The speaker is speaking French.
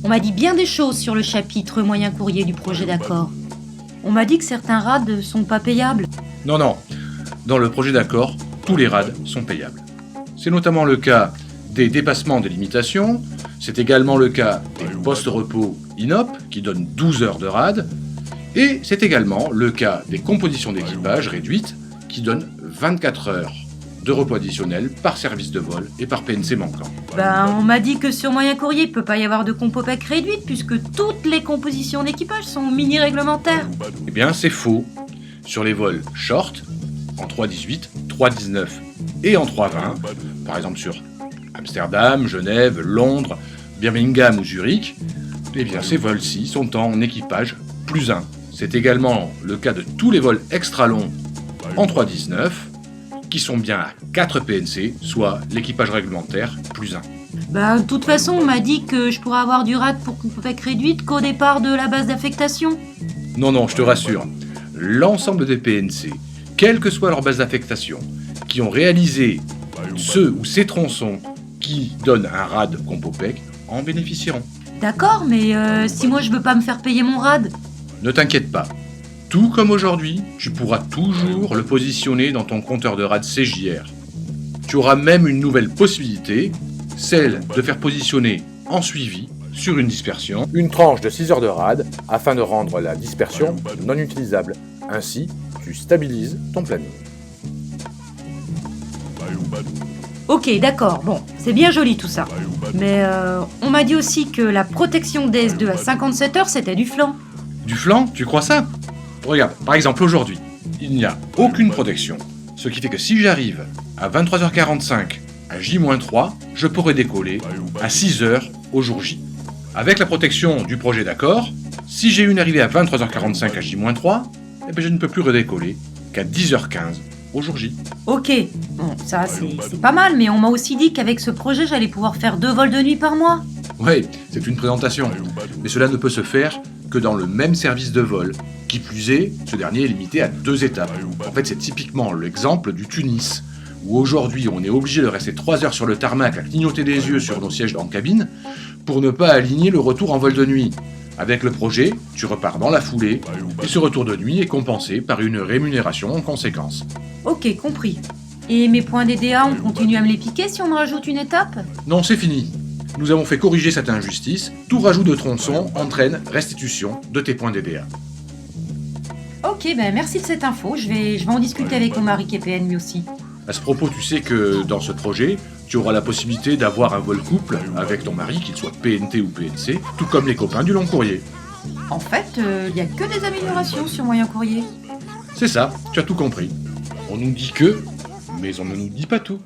On m'a dit bien des choses sur le chapitre moyen courrier du projet d'accord. On m'a dit que certains RAD sont pas payables. Non, non. Dans le projet d'accord, tous les RAD sont payables. C'est notamment le cas des dépassements des limitations, c'est également le cas des post-repos INOP qui donnent 12 heures de RAD, et c'est également le cas des compositions d'équipage réduites qui donnent 24 heures de repos additionnel par service de vol et par PNC manquant. On m'a dit que sur moyen courrier, il peut pas y avoir de compopec réduite puisque toutes les compositions d'équipage sont mini-réglementaires. Eh bien, c'est faux. Sur les vols short, en 3.18, 3.19 et en 3.20, par exemple sur Amsterdam, Genève, Londres, Birmingham ou Zurich, eh bien ces vols-ci sont en équipage plus 1. C'est également le cas de tous les vols extra longs en 3.19, qui sont bien à 4 PNC, soit l'équipage réglementaire plus 1. De toute façon, on m'a dit que je pourrais avoir du RAD pour compopec réduite qu'au départ de la base d'affectation. Non, non, je te rassure. L'ensemble des PNC, quelle que soit leur base d'affectation, qui ont réalisé ceux ou ces tronçons qui donnent un RAD compopec, en bénéficieront. D'accord, mais si moi je veux pas me faire payer mon RAD? Ne t'inquiète pas. Tout comme aujourd'hui, tu pourras toujours le positionner dans ton compteur de RAD CJR. Tu auras même une nouvelle possibilité, celle de faire positionner en suivi, sur une dispersion, une tranche de 6 heures de RAD afin de rendre la dispersion non utilisable. Ainsi, tu stabilises ton planning. Ok, d'accord, bon, c'est bien joli tout ça. Mais on m'a dit aussi que la protection DS2 à 57 heures, c'était du flanc. Du flanc, tu crois ça? Regarde, par exemple aujourd'hui, il n'y a aucune protection. Ce qui fait que si j'arrive à 23h45 à J-3, je pourrai décoller à 6h au jour J. Avec la protection du projet d'accord, si j'ai une arrivée à 23h45 à J-3, eh bien je ne peux plus redécoller qu'à 10h15 au jour J. Ok, bon, ça c'est pas mal, mais on m'a aussi dit qu'avec ce projet, j'allais pouvoir faire 2 vols de nuit par mois. Oui, c'est une présentation, mais cela ne peut se faire que dans le même service de vol. Qui plus est, ce dernier est limité à 2 étapes. En fait, c'est typiquement l'exemple du Tunis, où aujourd'hui on est obligé de rester 3 heures sur le tarmac à clignoter des yeux sur nos sièges en cabine, pour ne pas aligner le retour en vol de nuit. Avec le projet, tu repars dans la foulée, et ce retour de nuit est compensé par une rémunération en conséquence. Ok, compris. Et mes points DDA, on continue à me les piquer si on me rajoute une étape? Non, c'est fini. Nous avons fait corriger cette injustice. Tout rajout de tronçon entraîne restitution de tes points DDA. Ok, merci de cette info. Je vais en discuter avec mon mari qui est PN lui aussi. À ce propos, tu sais que dans ce projet, tu auras la possibilité d'avoir un vol couple avec ton mari, qu'il soit PNT ou PNC, tout comme les copains du long courrier. En fait, il n'y a que des améliorations sur moyen courrier. C'est ça, tu as tout compris. On nous dit que, mais on ne nous dit pas tout.